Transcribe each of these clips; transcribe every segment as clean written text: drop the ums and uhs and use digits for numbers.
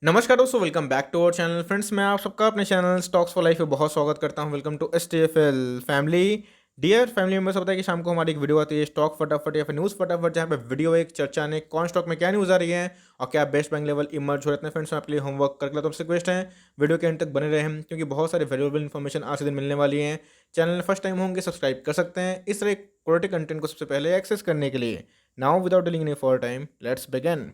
नमस्कार दोस्तों, welcome back to our channel. Friends, मैं आप सबका अपने चैनल स्टॉक्स फॉर लाइफ में बहुत स्वागत करता हूं। Welcome to STFL family. Dear family members, होता है कि शाम को हमारी एक वीडियो आती है स्टॉक फटाफट या फिर न्यूज़ फटाफट, जहां पे वीडियो एक चर्चा ने कौन स्टॉक में क्या न्यूज़ आ रही है और क्या बेस्ट बैंक लेवल इमर्ज हो रहे हैं। फ्रेंड्स, मैं आपके लिए होमवर्क करके लाता हूं। आपसे रिक्वेस्ट है वीडियो के एंड तक बने रहे हैं, क्योंकि बहुत सारे वैल्यूएबल इन्फॉर्मेशन आज से दिन मिलने वाली है। चैनल में फर्स्ट टाइम होंगे, सब्सक्राइब कर सकते हैं इस तरह क्वालिटी कंटेंट को सबसे पहले एक्सेस करने के लिए। Now without dealing any for time, let's begin.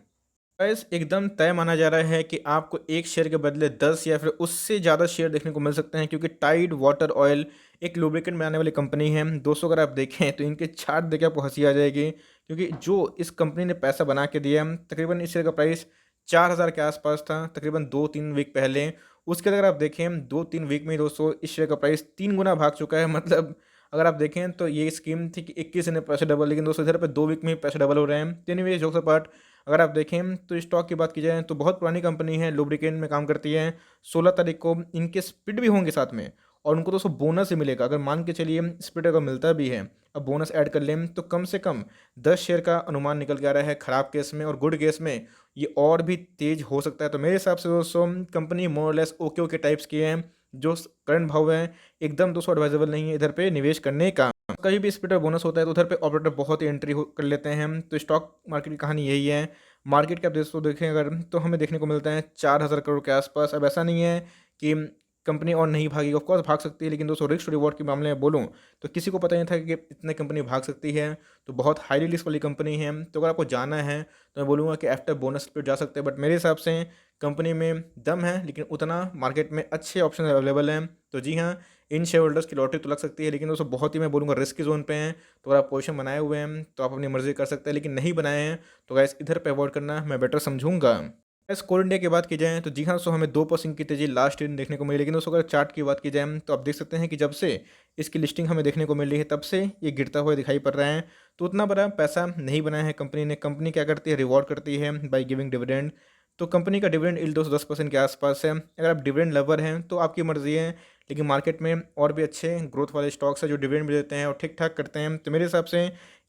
Guys, एकदम तय माना जा रहा है कि आपको एक शेयर के बदले 10 या फिर उससे ज़्यादा शेयर देखने को मिल सकते हैं, क्योंकि टाइड वाटर ऑयल एक लुब्रिकेंट बनाने वाली कंपनी है। दोस्तों, अगर आप देखें तो इनके चार्ट देख के आपको हंसी आ जाएगी, क्योंकि जो इस कंपनी ने पैसा बना के दिया है, तकरीबन इस शेयर का प्राइस 4,000 के आसपास था तकरीबन 2-3 वीक पहले। उसके बाद अगर आप देखें 2-3 वीक में ही दोस्तों इस शेयर का प्राइस 3 गुना भाग चुका है। मतलब अगर आप देखें तो ये स्कीम थी कि 21 ने पैसे डबल, लेकिन दोस्तों इधर पे 2 वीक में ही पैसे डबल हो रहे हैं। तो एनीवेज, जोक्स अपार्ट, अगर आप देखें तो स्टॉक की बात की जाए तो बहुत पुरानी कंपनी है, लुब्रिकेंट में काम करती है। 16 तारीख को इनके स्प्लिट भी होंगे साथ में, और उनको दोस्तों बोनस ही मिलेगा। अगर मान के चलिए स्प्लिट अगर मिलता भी है, अब बोनस ऐड कर लें तो कम से कम 10 शेयर का अनुमान निकल के आ रहा है खराब केस में, और गुड केस में ये और भी तेज हो सकता है। तो मेरे हिसाब से दोस्तों company more less okay okay types की है। जो करंट भाव है एकदम दोस्तों एडवाइजेबल नहीं है इधर पे निवेश करने का। कहीं भी स्प्लिटर बोनस होता है तो उधर पे ऑपरेटर बहुत ही एंट्री कर लेते हैं। तो स्टॉक मार्केट की कहानी यही है। मार्केट कैप दोस्तों देखें अगर, तो हमें देखने को मिलता है 4,000 करोड़ के आसपास। अब ऐसा नहीं है कि कंपनी और नहीं भागेगी, ऑफ कोर्स भाग सकती है, लेकिन दोस्तों रिस्क टू रिवॉर्ड के मामले में बोलूँ तो किसी को पता नहीं था कि इतने कंपनी भाग सकती है। तो बहुत हाईली रिस्क वाली कंपनी है। तो अगर आपको जाना है तो मैं बोलूँगा कि आफ्टर बोनस पे जा सकते हैं, बट मेरे हिसाब से कंपनी में दम है, लेकिन उतना मार्केट में अच्छे ऑप्शन अवेलेबल हैं। तो जी हाँ, इन शेयर होल्डर्स की लॉटरी तो लग सकती है, लेकिन दोस्तों बहुत ही मैं बोलूँगा रिस्क की जोन पे हैं। तो अगर आप पोजीशन बनाए हुए हैं तो आप अपनी मर्जी कर सकते हैं, लेकिन नहीं बनाए हैं तो गाइस इधर पे अवॉइड करना मैं बेटर समझूंगा। गैस, कोर इंडिया की बात की जाए तो जी हाँ, सो हमें 2% की तेजी लास्ट दिन देखने को मिली, लेकिन दोस्तों अगर चार्ट की बात की जाए तो आप देख सकते हैं कि जब से इसकी लिस्टिंग हमें देखने को मिल रही है तब से ये गिरता हुआ दिखाई पड़ रहा है। तो उतना बड़ा पैसा नहीं बनाया है कंपनी ने। कंपनी क्या करती है, रिवॉर्ड करती है बाई गिविंग डिविडेंड। तो कंपनी का डिविडेंड यील्ड 210% के आसपास है। अगर आप डिविडेंड लवर हैं तो आपकी मर्जी है, लेकिन मार्केट में और भी अच्छे ग्रोथ वाले स्टॉक्स हैं जो डिविडेंड भी देते हैं और ठीक ठाक करते हैं। तो मेरे हिसाब से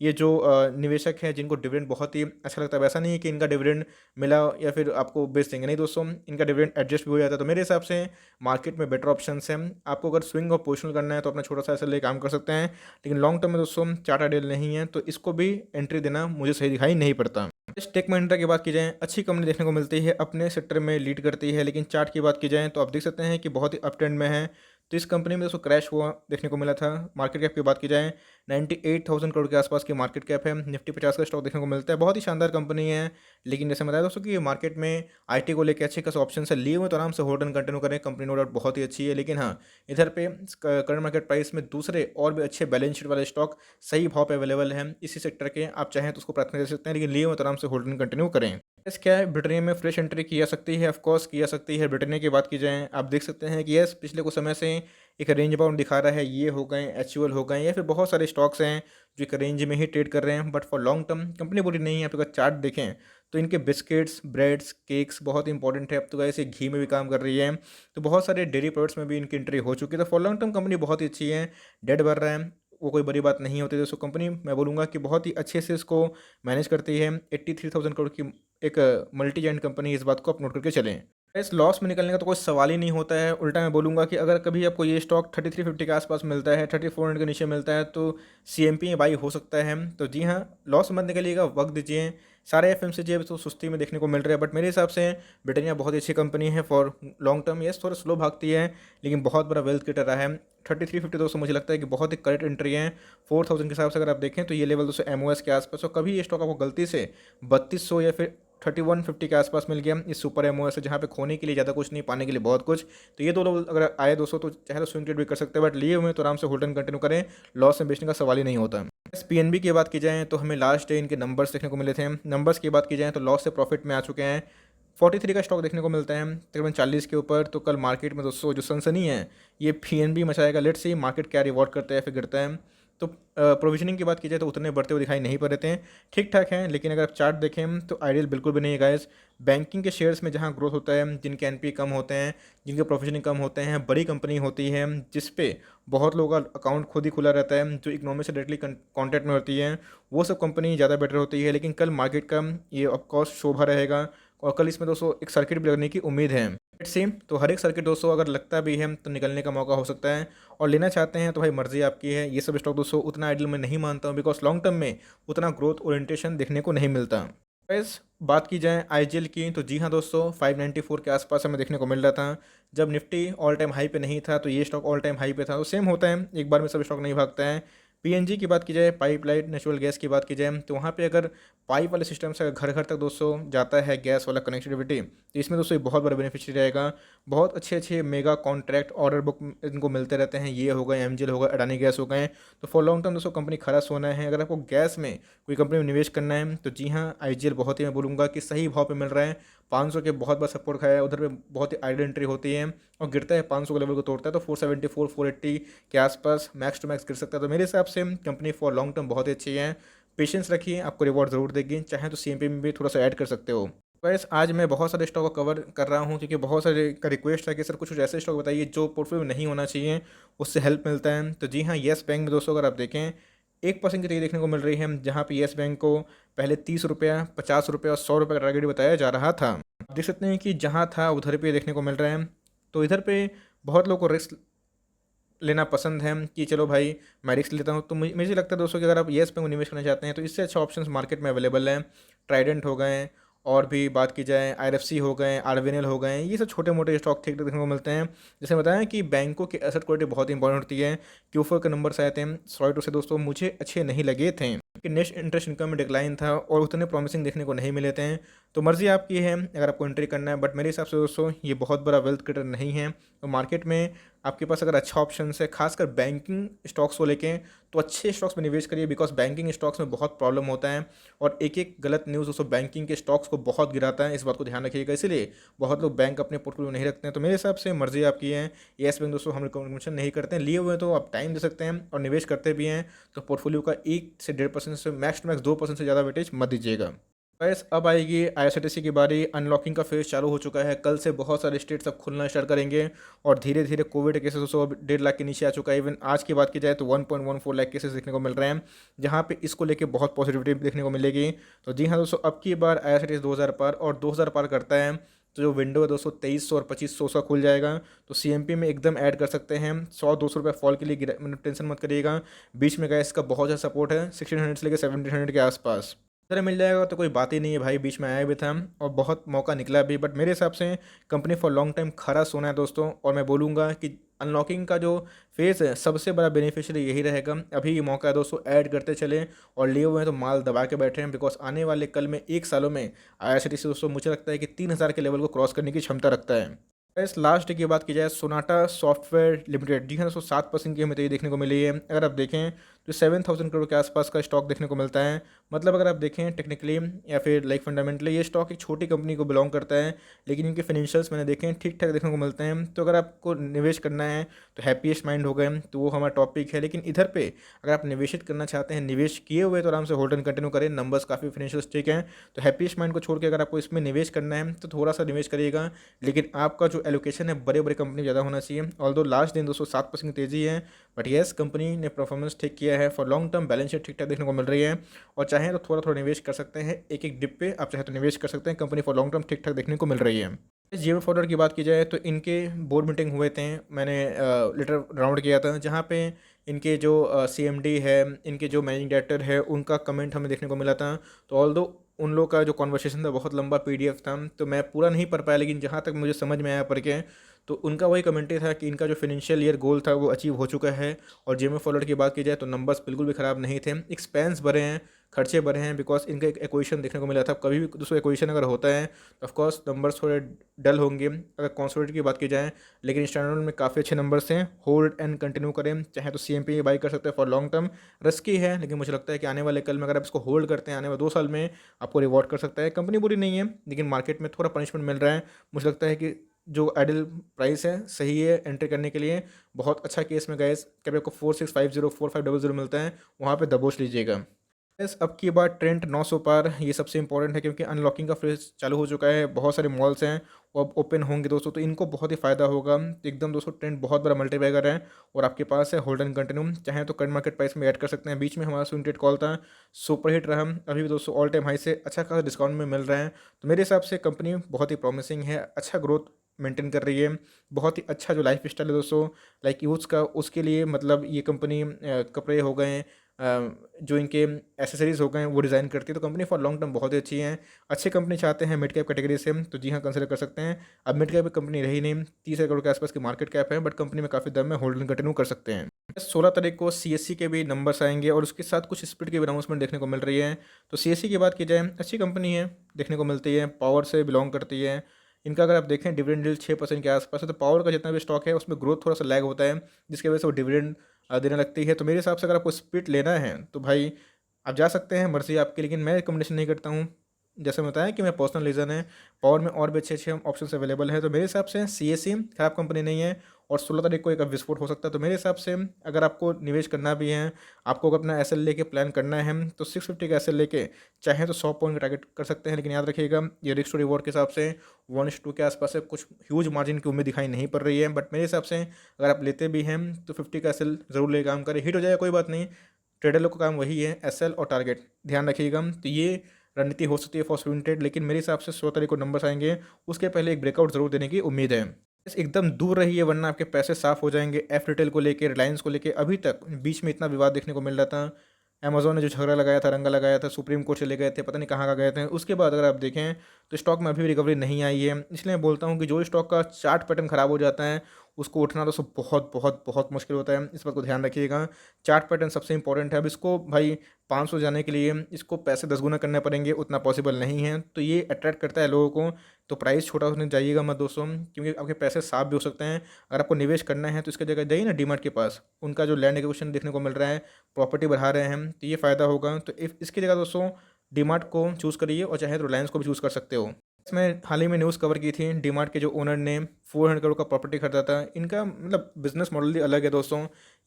ये जो निवेशक हैं जिनको डिविडेंड बहुत ही अच्छा लगता है, वैसा नहीं है कि इनका डिविडेंड मिला या फिर आपको बेच देंगे, नहीं दोस्तों, इनका डिविडेंड एडजस्ट भी हो जाता है। तो मेरे हिसाब से मार्केट में बेटर ऑप्शंस हैं। आपको अगर स्विंग और पोजिशनल करना है तो अपना छोटा सा ऐसे ले काम कर सकते हैं, लेकिन लॉन्ग टर्म में दोस्तों चार्ट आइडियल नहीं है, तो इसको भी एंट्री देना मुझे सही दिखाई नहीं पड़ता। टेक महिंद्रा की बात की जाए, अच्छी कंपनी देखने को मिलती है, अपने सेक्टर में लीड करती है, लेकिन चार्ट की बात की जाए तो आप देख सकते हैं कि बहुत ही अप ट्रेंड में है। तो इस कंपनी में दोस्तों क्रैश हुआ देखने को मिला था। मार्केट कैप की बात की जाए 98,000 करोड़ के आसपास की मार्केट कैप है। निफ्टी 50 का स्टॉक देखने को मिलता है, बहुत ही शानदार कंपनी है। लेकिन जैसे बताया दोस्तों कि मार्केट में आईटी को लेकर अच्छे खासे ऑप्शन है, लिए हुए तो आराम से होल्ड एंड कंटिन्यू करें। कंपनी नो डाउट बहुत ही अच्छी है, लेकिन हाँ, इधर पे करंट मार्केट प्राइस में दूसरे और भी अच्छे बैलेंस शीट वाले स्टॉक सही भाव पे अवेलेबल हैं इसी सेक्टर के। आप चाहें तो उसको प्राथमिकता दे सकते हैं, लेकिन लिए हुए तो आराम से होल्ड एंड कंटिन्यू करें। यस, क्या है, ब्रिटेनिया में फ्रेश एंट्री की जा सकती है, ऑफकोर्स की जा सकती है। ब्रिटेनिया की बात की जाए, आप देख सकते हैं कि यस, पिछले कुछ समय से एक रेंज बाउंड दिखा रहा है। ये हो गए, एचयूएल हो गए, या फिर बहुत सारे स्टॉक्स हैं जो एक रेंज में ही ट्रेड कर रहे हैं, but for long term company बुरी नहीं है। आप अगर चार्ट देखें तो इनके बिस्किट्स, ब्रेड्स, केक्स बहुत इंपॉर्टेंट है। अब तो ऐसे घी में भी काम कर रही है, तो बहुत सारे डेयरी प्रोडक्ट्स में भी इनकी एंट्री हो चुकी है। तो फॉर लॉन्ग टर्म कंपनी बहुत ही अच्छी है। डेट बढ़ रहा है वो कोई बड़ी बात नहीं होती। दोस्तों कंपनी मैं बोलूँगा कि बहुत ही अच्छे से इसको मैनेज करती है। 83,000 करोड़ की एक मल्टी जाइंट कंपनी, इस बात को आप नोट करके चलें। इस लॉस में निकलने का तो कोई सवाल ही नहीं होता है। उल्टा मैं बोलूँगा कि अगर कभी आपको ये स्टॉक 3350 के आसपास मिलता है, 3400 के नीचे मिलता है, तो सीएमपी में बाई हो सकता है। तो जी हाँ, लॉस मत निकलिएगा, वक्त दीजिए। सारे एफएमसीजी अभी तो सुस्ती में देखने को मिल रहे हैं, बट मेरे हिसाब से ब्रिटानिया बहुत ही अच्छी कंपनी है फॉर लॉन्ग टर्म। यस, थोड़ा स्लो भागती है, लेकिन बहुत बड़ा वेल्थ क्रिएटर रहा है। 3350 दोस्तों मुझे लगता है कि बहुत ही करेक्ट एंट्री है। 4000 के हिसाब से अगर आप देखें तो ये लेवल दोस्तों एमओएस के आसपास। और कभी ये स्टॉक आपको गलती से 3200 या फिर 3150 के आसपास मिल गया इस सुपर एमओएस से, जहाँ पे खोने के लिए ज़्यादा कुछ नहीं, पाने के लिए बहुत कुछ। तो ये दो लोग अगर आए दोस्तों तो चाहे तो स्विंग ट्रेड भी कर सकते हैं, बट लिए हुए तो आराम से होल्ड एंड कंटिन्यू करें, लॉस में बेचने का सवाल ही नहीं होता। पीएनबी की बात की जाए तो हमें लास्ट डे इनके नंबर्स देखने को मिले थे। नंबर्स की बात की जाए तो लॉस से प्रॉफिट में आ चुके हैं। 43 का स्टॉक देखने को मिलता है तकरीबन 40 के ऊपर। तो कल मार्केट में दोस्तों जो सनसनी है ये पीएनबी मचाएगा। लेट्स सी मार्केट क्या रिवॉर्ड करता है फिर गिरता है। तो प्रोविजनिंग की बात की जाए तो उतने बढ़ते हुए दिखाई नहीं पड़ रहे थे, ठीक ठाक हैं। लेकिन अगर आप चार्ट देखें तो आइडियल बिल्कुल भी नहीं है गाइस। बैंकिंग के शेयर्स में जहां ग्रोथ होता है, जिनके एनपी कम होते हैं, जिनके प्रोविजनिंग कम होते हैं, बड़ी कंपनी होती है जिस पे बहुत लोगों का अकाउंट खुद ही खुला रहता है, जो इकोनॉमी से डायरेक्टली कॉन्टैक्ट में होती है, वो सब कंपनी ज़्यादा बेटर होती है। लेकिन कल मार्केट का ये ऑफकोर्स शोभा रहेगा, और कल इसमें दोस्तों एक सर्किट भी लगने की उम्मीद है। सेम तो हर एक सर्किट दोस्तों अगर लगता भी है तो निकलने का मौका हो सकता है, और लेना चाहते हैं तो भाई मर्जी आपकी है। ये सब स्टॉक दोस्तों उतना आइडियल मैं नहीं मानता हूँ, बिकॉज लॉन्ग टर्म में उतना ग्रोथ ओरिएंटेशन देखने को नहीं मिलता। गाइस बात की जाए आईजीएल की, तो जी हाँ दोस्तों 594 के आसपास हमें देखने को मिल रहा था। जब निफ्टी ऑल टाइम हाई पे नहीं था तो ये स्टॉक ऑल टाइम हाई पे था। तो सेम होता है, एक बार में सब स्टॉक नहीं भागता है। पीएनजी की बात की जाए, पाइपलाइन नेचुरल गैस की बात की जाए, तो वहाँ पे अगर पाइप वाले सिस्टम से घर घर तक दोस्तों जाता है गैस वाला कनेक्टिविटी, तो इसमें दोस्तों ये बहुत बड़ा बेनिफिशियरी रहेगा। बहुत अच्छे अच्छे मेगा कॉन्ट्रैक्ट ऑर्डर बुक इनको मिलते रहते हैं। ये हो गए एमजीएल हो गए, अडानी गैस हो गए। तो फॉर लॉन्ग टर्म दोस्तों कंपनी खरा सोना है। अगर आपको गैस में कोई कंपनी में निवेश करना है तो जी हाँ आईजीएल बहुत ही, मैं बोलूँगा कि सही भाव पे मिल रहा है। 500 के बहुत बड़ा सपोर्ट खाया है, उधर पे बहुत ही आइडियल एंट्री होती है और गिरता है 500 के लेवल को तोड़ता है तो 474 480 के आसपास मैक्स टू मैक्स गिर सकता है। तो मेरे हिसाब से कंपनी फॉर लॉन्ग टर्म बहुत ही अच्छी है। पेशेंस रखिए, आपको रिवॉर्ड ज़रूर देगी। चाहे तो सीएमपी में भी थोड़ा सा ऐड कर सकते हो। वैसे आज मैं बहुत सारे स्टॉक को कवर कर रहा हूँ क्योंकि बहुत सारे का रिक्वेस्ट है कि सर कुछ कुछ ऐसे स्टॉक बताइए जो पोर्टफोलियो में नहीं होना चाहिए, उससे हेल्प मिलता है। तो जी हाँ येस बैंक में दोस्तों अगर आप देखें 1% की तेजी देखने को मिल रही है, जहाँ पे येस बैंक को पहले 30 रुपया, 50 रुपया और 100 रुपये का टारगेट बताया जा रहा था। आप देख सकते हैं कि जहाँ था उधर पे देखने को मिल रहा है। तो इधर पे बहुत लोगों को रिस्क लेना पसंद है कि चलो भाई मैं रिस्क लेता हूँ। तो मुझे लगता है दोस्तों कि अगर आप येस बैंक में निवेश करना चाहते हैं तो इससे अच्छा ऑप्शंस मार्केट में अवेलेबल हैं। ट्राइडेंट हो गए, और भी बात की जाए आईएफसी हो गए, आरवीएनएल हो गए, ये सब छोटे मोटे स्टॉक ठीक देखने को मिलते हैं। जैसे बताया कि बैंकों की एसेट क्वालिटी बहुत इंपॉर्टेंट होती है। Q4 के नंबर आए थे, सॉरी टू से दोस्तों मुझे अच्छे नहीं लगे थे कि नेट इंटरेस्ट इनकम में डिक्लाइन था और उतने प्रॉमिसिंग देखने को नहीं मिले थे। तो मर्जी आपकी है अगर आपको एंट्री करना है, बट मेरे हिसाब से दोस्तों ये बहुत बड़ा वेल्थ क्रिएटर नहीं है। तो मार्केट में आपके पास अगर अच्छा ऑप्शन है खासकर बैंकिंग स्टॉक्स को लेके, तो अच्छे स्टॉक्स में निवेश करिए, बिकॉज बैंकिंग स्टॉक्स में बहुत प्रॉब्लम होता है और एक एक गलत न्यूज़ दोस्तों बैंकिंग के स्टॉक्स को बहुत गिराता है। इस बात को ध्यान रखिएगा, इसीलिए बहुत लोग बैंक अपने पोर्टफोलियो नहीं रखते हैं। तो मेरे हिसाब से मर्जी आपकी है। येस बैंक दोस्तों हम रिकमेंडेशन नहीं करते हैं, लिए हुए तो आप टाइम दे सकते हैं और निवेश करते भी हैं तो पोर्टफोलियो का 1 से 1.5% से मैक्स टू मैक्स 2% से ज़्यादा वेटेज मत दीजिएगा। गैस अब आएगी आईआरसीटीसी की बारी। अनलॉकिंग का फेज चालू हो चुका है, कल से बहुत सारे स्टेट्स अब खुलना स्टार्ट करेंगे और धीरे धीरे कोविड केसेस दोस्तों अब 1.5 लाख के नीचे आ चुका है। इवन आज की बात की जाए तो 1.14 लाख केसेस देखने को मिल रहे हैं, जहां पे इसको लेके बहुत पॉजिटिविटी देखने को मिलेगी। तो जी हाँ दोस्तों अब की बार आईआरसीटीसी 2000 पार, और 2000 पार करता है तो जो विंडो है दोस्तों 2300 और 2500 का खुल जाएगा। तो सीएमपी में एकदम ऐड कर सकते हैं। 100-200 रुपये फॉल के लिए मतलब टेंशन मत करिएगा। बीच में गैस का बहुत ज़्यादा सपोर्ट है 1600 से लेकर 1700 के आसपास। अगर मिल जाएगा तो कोई बात ही नहीं है भाई, बीच में आया भी था और बहुत मौका निकला भी, बट मेरे हिसाब से कंपनी फॉर लॉन्ग टाइम खरा सोना है दोस्तों। और मैं बोलूँगा कि अनलॉकिंग का जो फेज़ है सबसे बड़ा बेनिफिशियरी यही रहेगा। अभी ये मौका है दोस्तों, ऐड करते चले और लिए हुए हैं तो माल दबा के बैठे हैं, बिकॉज आने वाले कल में 1 सालों में आईआरसीटीसी दोस्तों मुझे लगता है कि 3000 के लेवल को क्रॉस करने की क्षमता रखता है। इस लास्ट डे की बात की जाए सोनाटा सॉफ्टवेयर लिमिटेड, जी हाँ दोस्तों 7% की हमें तो ये देखने को मिली है। अगर आप देखें तो 7000 करोड़ के आसपास का स्टॉक देखने को मिलता है। मतलब अगर आप देखें टेक्निकली या फिर लाइक फंडामेंटली ये स्टॉक एक छोटी कंपनी को बिलोंग करता है, लेकिन इनके फाइनेंशियल्स मैंने देखे हैं ठीक ठाक देखने को मिलते हैं। तो अगर आपको निवेश करना है तो हैप्पीएस्ट माइंड हो गए तो वो हमारा टॉपिक है। लेकिन इधर पे अगर आप निवेशित करना चाहते हैं, निवेश किए हुए तो आराम से होल्ड एंड कंटिन्यू करें, नंबर्स काफ़ी फाइनेंशियल्स ठीक हैं। तो हैप्पीएस्ट माइंड को छोड़ के अगर आपको इसमें निवेश करना है तो थोड़ा सा निवेश करिएगा, लेकिन आपका जो एलोकेशन है बड़े बड़े कंपनी ज़्यादा होना चाहिए। ऑल्दो लास्ट दिन दोस्तों 7% की तेज़ी है, बट येस कंपनी ने परफॉर्मेंस ठीक किया है। For long term balance sheet ठीक ठाक देखने को मिल रही है और चाहे तो थोड़ा थोड़ा निवेश कर सकते हैं, एक एक डिप पे आप चाहे तो निवेश कर सकते हैं। कंपनी फॉर लॉन्ग टर्म ठीक ठाक देखने को मिल रही है। जियो फॉर्डर की बात की जाए तो इनके बोर्ड मीटिंग हुए थे, मैंने लेटर राउंड किया था, जहाँ पे इनके जो सीएमडी है, इनके जो मैनेजिंग डायरेक्टर है, उनका कमेंट हमें देखने को मिला था। तो ऑल्दो उन लोग का जो कॉन्वर्सेशन था बहुत लंबा पीडीएफ था, तो मैं पूरा नहीं पढ़ पाया, लेकिन जहाँ तक मुझे समझ में आया पढ़ के, तो उनका वही कमेंट्री था कि इनका जो फाइनेंशियल ईयर गोल था वो अचीव हो चुका है। और जियो फॉर्डर की बात की जाए तो नंबर्स बिल्कुल भी ख़राब नहीं थे, एक्सपेंस बढ़े हैं, खर्चे बढ़े हैं, बिकॉज इनका एक एक्वेशन देखने को मिला था। कभी भी दूसरा एक्वेशन अगर होता है तो ऑफकोर्स नंबर्स थोड़े डल होंगे अगर कॉन्सोलिडेट की बात की जाए, लेकिन स्टैंडर्ड में काफ़ी अच्छे नंबर्स हैं। होल्ड एंड कंटिन्यू करें, चाहे तो सीएमपी बाई कर सकते हैं फॉर लॉन्ग टर्म। रिस्की है, लेकिन मुझे लगता है कि आने वाले कल में अगर आप इसको होल्ड करते हैं आने वाले 2 साल में आपको रिवॉर्ड कर सकता है। कंपनी बुरी नहीं है, लेकिन मार्केट में थोड़ा पनिशमेंट मिल रहा है। मुझे लगता है कि जो आइडल प्राइस है सही है एंट्री करने के लिए। बहुत अच्छा केस में गैस कभी आपको 4650 4500 मिलता है, वहाँ पे दबोच लीजिएगा। यस, अब की बार ट्रेंड 900 पार, ये सबसे इंपॉर्टेंट है क्योंकि अनलॉकिंग का फेज़ चालू हो चुका है। बहुत सारे मॉल्स हैं वो अब ओपन होंगे दोस्तों, तो इनको बहुत ही फ़ायदा होगा। तो एकदम दोस्तों ट्रेंड बहुत बड़ा मल्टीबैगर है और आपके पास है होल्ड एंड कंटिन्यू, चाहें तो करंट मार्केट प्राइस में ऐड कर सकते हैं। बीच में हमारा स्विंग ट्रेड कॉल था, सुपर हिट रहा, अभी भी दोस्तों ऑल टाइम हाई से अच्छा खासा डिस्काउंट में मिल रहा है। तो मेरे हिसाब से कंपनी बहुत ही प्रॉमिसिंग है, अच्छा ग्रोथ मेंटेन कर रही है। बहुत ही अच्छा जो लाइफ स्टाइल है दोस्तों, लाइक यूथ्स का, उसके लिए मतलब ये कंपनी कपड़े हो गए, जो इनके एसेसरीज़ हो गए हैं वो डिज़ाइन करती है। तो कंपनी फॉर लॉन्ग टर्म बहुत ही अच्छी है। अच्छी कंपनी चाहते हैं मिड कैप कैटेगरी से, तो जी हाँ कंसिडर कर सकते हैं। अब मिड कैप कंपनी रही नहीं, 30 करोड़ के आसपास की मार्केट कैप है, बट कंपनी में काफ़ी दम है, होल्डिंग कंटिन्यू कर सकते हैं। 16 तारीख को सीएससी के भी नंबर्स आएंगे और उसके साथ कुछ स्प्लिट की भी अनाउंसमेंट देखने को मिल रही है। तो सीएससी की बात की जाए, अच्छी कंपनी है, देखने को मिलती है, पावर से बिलोंग करती है। इनका अगर आप देखें डिविडेंड यील्ड 6% के आसपास है, तो पावर का जितना भी स्टॉक है उसमें ग्रोथ थोड़ा सा लैग होता है, जिसकी वजह से वो डिविडेंड देने लगती है। तो मेरे हिसाब से अगर आपको स्प्लिट लेना है तो भाई आप जा सकते हैं, मर्ज़ी आपकी, लेकिन मैं रिकमेंडेशन नहीं करता हूँ। जैसे मैं बताया कि मैं पर्सनल रीज़न है, पावर में और भी अच्छे-अच्छे ऑप्शंस अवेलेबल है। तो मेरे हिसाब से सीएससी खराब कंपनी नहीं है और 16 तारीख को एक विस्फोट हो सकता है। तो मेरे हिसाब से अगर आपको निवेश करना भी है, आपको अगर अपना एसएल लेके प्लान करना है, तो 650 का एसएल लेके चाहें तो 100 पॉइंट का टारगेट कर सकते हैं। लेकिन याद रखिएगा ये रिस्क टू रिवॉर्ड के हिसाब से 1:2 के आसपास है, कुछ ह्यूज मार्जिन की उम्मीद दिखाई नहीं पड़ रही है। बट मेरे हिसाब से अगर आप लेते भी हैं तो 50 का एसएल ज़रूर ले काम करें, हिट हो जाएगा कोई बात नहीं, ट्रेडर लोग का काम वही है, एसएल और टारगेट ध्यान रखिएगा। तो ये रणनीति हो सकती है फॉर स्विंग ट्रेड, लेकिन मेरे हिसाब से 16 तारीख को नंबर्स आएंगे, उसके पहले एक ब्रेकआउट जरूर देने की उम्मीद है। बस एकदम दूर रहिए वरना आपके पैसे साफ हो जाएंगे। एफ रिटेल को लेके, रिलायंस को लेके अभी तक बीच में इतना विवाद देखने को मिल रहा था। अमेजोन ने जो झगड़ा लगाया था, रंगा लगाया था, सुप्रीम कोर्ट चले गए थे, पता नहीं कहाँ गए थे। उसके बाद अगर आप देखें तो स्टॉक में अभी भी रिकवरी नहीं आई है। इसलिए मैं बोलता हूँ कि जो स्टॉक का चार्ट पैटर्न खराब हो जाता है उसको उठना तो सब बहुत बहुत बहुत मुश्किल होता है। इस बात को ध्यान रखिएगा, चार्ट पैटर्न सबसे इंपॉर्टेंट है। अब इसको भाई 500 जाने के लिए इसको पैसे 10 गुना करने पड़ेंगे, उतना पॉसिबल नहीं है। तो ये अट्रैक्ट करता है लोगों को, तो प्राइस छोटा होने जाइएगा मत दोस्तों, क्योंकि आपके पैसे साफ भी हो सकते हैं। अगर आपको निवेश करना है तो इसकी जगह जाइए ना डीमार्ट के पास, उनका जो लैंड एक्विजिशन देखने को मिल रहा है, प्रॉपर्टी बढ़ा रहे हैं, तो ये फ़ायदा होगा। तो इसकी जगह दोस्तों डीमार्ट को चूज़ करिए और चाहे तो रिलायंस को भी चूज़ कर सकते हो। इसमें हाल ही में न्यूज़ कवर की थी, डीमार्ट के जो ओनर ने 400 करोड़ का प्रॉपर्टी खरीदा था। इनका मतलब बिजनेस मॉडल ही अलग है दोस्तों,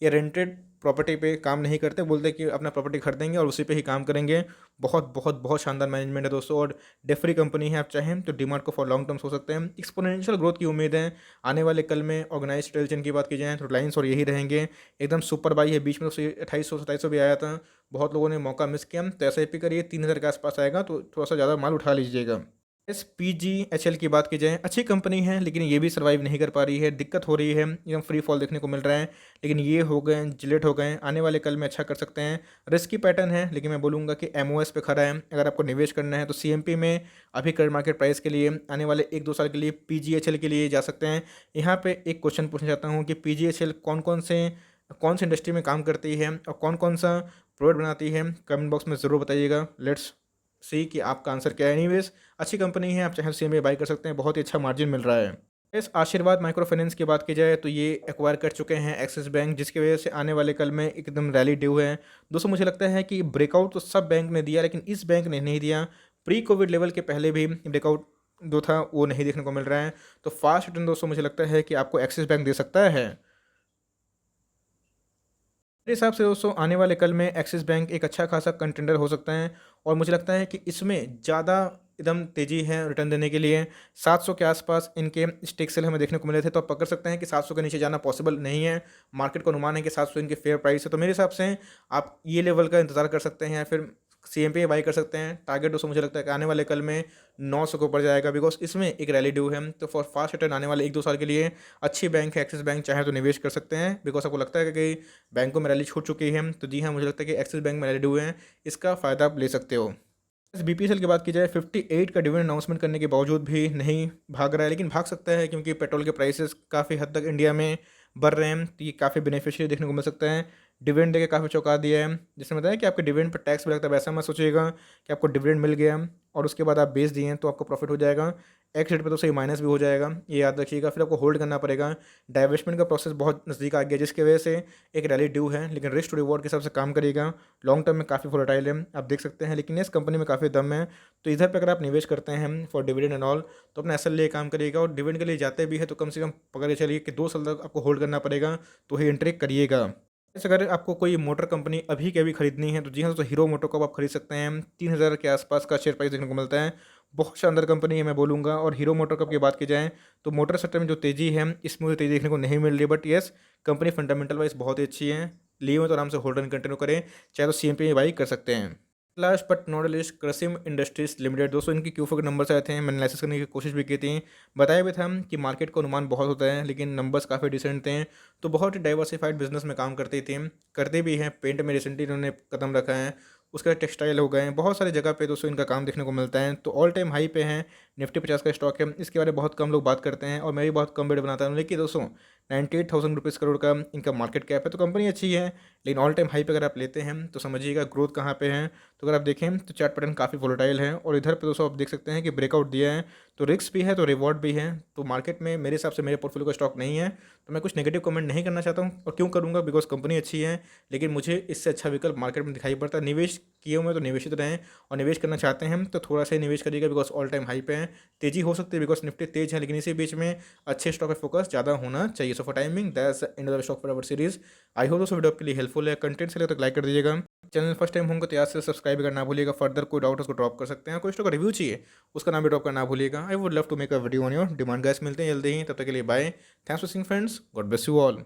ये रेंटेड प्रॉपर्टी पे काम नहीं करते, बोलते कि अपना प्रॉपर्टी खरीदेंगे और उसी पे ही काम करेंगे। बहुत बहुत बहुत शानदार मैनेजमेंट है दोस्तों और डेट फ्री कंपनी है। आप चाहें तो डीमार्ट को फॉर लॉन्ग टर्म हो सकते हैं, एक्सपोनेंशियल ग्रोथ की उम्मीद है आने वाले कल में। ऑर्गेनाइज रिटेल चेन की बात की जाए तो रिलायंस और यही रहेंगे, एकदम सुपर बाई है। बीच में तो 2800-2700 भी आया था, बहुत लोगों ने मौका मिस किया। तो ऐसा ही करिए, 3000 के आसपास आएगा तो थोड़ा सा ज़्यादा माल उठा लीजिएगा। S P G H L की बात की जाए, अच्छी कंपनी है लेकिन ये भी सर्वाइव नहीं कर पा रही है, दिक्कत हो रही है, एकदम फ्री फॉल देखने को मिल रहा है। लेकिन ये हो गए, जिलेट हो गए, आने वाले कल में अच्छा कर सकते हैं। रिस्की पैटर्न है लेकिन मैं बोलूँगा कि एमओएस पे खड़ा है। अगर आपको निवेश करना है तो सीएमपी में अभी करंट मार्केट प्राइस के लिए आने वाले 1-2 साल के लिए पीजीएचएल के लिए जा सकते हैं। यहाँ पे एक क्वेश्चन पूछना चाहता हूँ कि पीजीएचएल कौन से इंडस्ट्री में काम करती है और कौन कौन सा प्रोडक्ट बनाती है, कमेंट बॉक्स में ज़रूर बताइएगा। लेट्स सी कि आपका आंसर क्या है। एनीवेज अच्छी कंपनी है, आप चाहे सी में बाई कर सकते हैं, बहुत ही अच्छा मार्जिन मिल रहा है। इस आशीर्वाद माइक्रो फाइनेंस की बात की जाए तो ये एक्वायर कर चुके हैं एक्सिस बैंक, जिसकी वजह से आने वाले कल में एकदम रैली ड्यू है। दोस्तों मुझे लगता है कि ब्रेकआउट तो सब बैंक ने दिया लेकिन इस बैंक ने नहीं दिया। प्री कोविड लेवल के पहले भी ब्रेकआउट जो था वो नहीं देखने को मिल रहा है। तो फास्ट रिटर्न दोस्तों मुझे लगता है कि आपको एक्सिस बैंक दे सकता है। मेरे हिसाब से दोस्तों आने वाले कल में एक्सिस बैंक एक अच्छा खासा कंटेंडर हो सकता है और मुझे लगता है कि इसमें ज़्यादा एकदम तेज़ी है रिटर्न देने के लिए। 700 के आसपास इनके स्टेक सेल हमें देखने को मिले थे, तो आप पकड़ सकते हैं कि 700 के नीचे जाना पॉसिबल नहीं है। मार्केट का अनुमान है कि 700 इनके फेयर प्राइस है, तो मेरे हिसाब से आप ये लेवल का इंतजार कर सकते हैं या फिर सीएमपी बाई कर सकते हैं। टारगेट दोस्तों मुझे लगता है कि आने वाले कल में 900 के ऊपर जाएगा, बिकॉज इसमें एक रैली ड्यू है। तो फॉर फास्ट रिटर्न आने वाले 1-2 साल के लिए अच्छी बैंक है एक्सिस बैंक, चाहे तो निवेश कर सकते हैं। बिकॉज आपको लगता है कि बैंकों में रैली छूट चुकी है, तो जी हाँ मुझे लगता है कि एक्सिस बैंक में रैली ड्यू है, इसका फ़ायदा आप ले सकते हो। बीपीएसएल की बात की जाए, 58 का डिविडेंड अनाउंसमेंट करने के बावजूद भी नहीं भाग रहा है, लेकिन भाग सकता है क्योंकि पेट्रोल के प्राइसेस काफ़ी हद तक इंडिया में बढ़ रहे हैं, तो ये काफ़ी बेनिफिशियरी देखने को मिल सकता है। डिविडेंड देके काफ़ी चौंका दिया है, जिसने बताया कि आपके डिविडेंड पर टैक्स भी लगता है। वैसा मत सोचिएगा कि आपको डिविडेंड मिल गया और उसके बाद आप बेच दिए तो आपको प्रॉफिट हो जाएगा। एक्स रेट पे तो सही माइनस भी हो जाएगा, ये याद रखिएगा। फिर आपको होल्ड करना पड़ेगा, डाइवेस्टमेंट का प्रोसेस बहुत नज़दीक आ गया, जिसकी वजह से एक रैली ड्यू है। लेकिन रिस्क टू रिवॉर्ड के हिसाब से काम करेगा, लॉन्ग टर्म में काफ़ी वोलेटाइल है, आप देख सकते हैं। लेकिन इस कंपनी में काफ़ी दम है, तो इधर पे अगर आप निवेश करते हैं फॉर डिविडेंड एंड ऑल तो अपना एसएल लिए काम करिएगा। और डिविडेंड के लिए जाते भी है तो कम से कम पकड़ के चलिए कि 2 साल तक आपको होल्ड करना पड़ेगा, तो ही एंट्री करिएगा। जैसे अगर आपको कोई मोटर कंपनी अभी के अभी खरीदनी है तो जी हाँ, दोस्तों हीरो मोटर को आप खरीद सकते हैं। 3000 के आसपास का शेयर प्राइस देखने को मिलता है। बहुत शानदार कंपनी है मैं बोलूँगा। और हीरो मोटर कप की बात की जाए तो मोटर सेक्टर में जो तेज़ी है इसमें मुझे तेज़ी देखने को नहीं मिल रही, but yes company fundamental wise बहुत ही अच्छी है। लिए हुए तो आराम से होल्ड एंड कंटिन्यू करें, चाहे तो सीएमपी में बाई कर सकते हैं। लास्ट बट नॉट लिस्ट कृषिम इंडस्ट्रीज लिमिटेड। दोस्तों इनकी Q4 के नंबर्स आए थे, मैंने एनालिसिस करने की कोशिश भी की थी। बताया भी था कि मार्केट का अनुमान बहुत होता है लेकिन नंबर्स काफ़ी डिसेंट थे। तो बहुत ही डाइवर्सिफाइड बिजनेस में काम करती थी, करते भी हैं। पेंट में रिसेंटली इन्होंने कदम रखा है, उसके बाद टेक्सटाइल हो गए, बहुत सारी जगह पे दोस्तों इनका काम देखने को मिलता है। तो ऑल टाइम हाई पे है, निफ्टी 50 का स्टॉक है। इसके बारे में बहुत कम लोग बात करते हैं और मैं भी बहुत कम वीडियो बनाता हूँ, लेकिन दोस्तों 98,000 करोड़ का इनका मार्केट कैप है। तो कंपनी अच्छी है, लेकिन ऑल टाइम हाई पे अगर आप लेते हैं तो समझिएगा ग्रोथ कहाँ पे है। तो अगर आप देखें तो चार्ट पैटर्न काफ़ी वोलेटाइल है और इधर पे दोस्तों आप देख सकते हैं कि ब्रेकआउट दिया है। तो रिस्क भी है तो रिवॉर्ड भी है। तो मार्केट में मेरे हिसाब से मेरे पोर्टफोलियो का स्टॉक नहीं है, तो मैं कुछ नेगेटिव कमेंट नहीं करना चाहता हूँ। और क्यों करूँगा, बिकॉज कंपनी अच्छी है, लेकिन मुझे इससे अच्छा विकल्प मार्केट में दिखाई पड़ता है। निवेश किए हुए तो निवेशित रहें, और निवेश करना चाहते हैं तो थोड़ा सा ही निवेश करिएगा, बिकॉज ऑल टाइम हाई पे है। तेज़ी हो सकती है बिकॉज निफ्टी तेज है, लेकिन इसी बीच में अच्छे स्टॉक पे फोकस ज़्यादा होना चाहिए। So for timing that's end of stock for our series. I hope दोस्तों वीडियो आपके लिए हेल्पफुल है। कंटेंट से लगे तो लाइक कर दीजिएगा। चैनल फर्स्ट टाइम होंगे तो याद से सब्सक्राइब करना ना भूलिएगा। फर्दर कोई डाउट उसको ड्रॉप कर सकते हैं। कोई स्टॉक का रिव्यू चाहिए उसका नाम भी ड्रॉप करना ना भूलिएगा। I would love to make a video on your demand. Guys मिलते हैं जल्दी ही, तब तक के लिए bye. Thanks for seeing friends, God bless you all.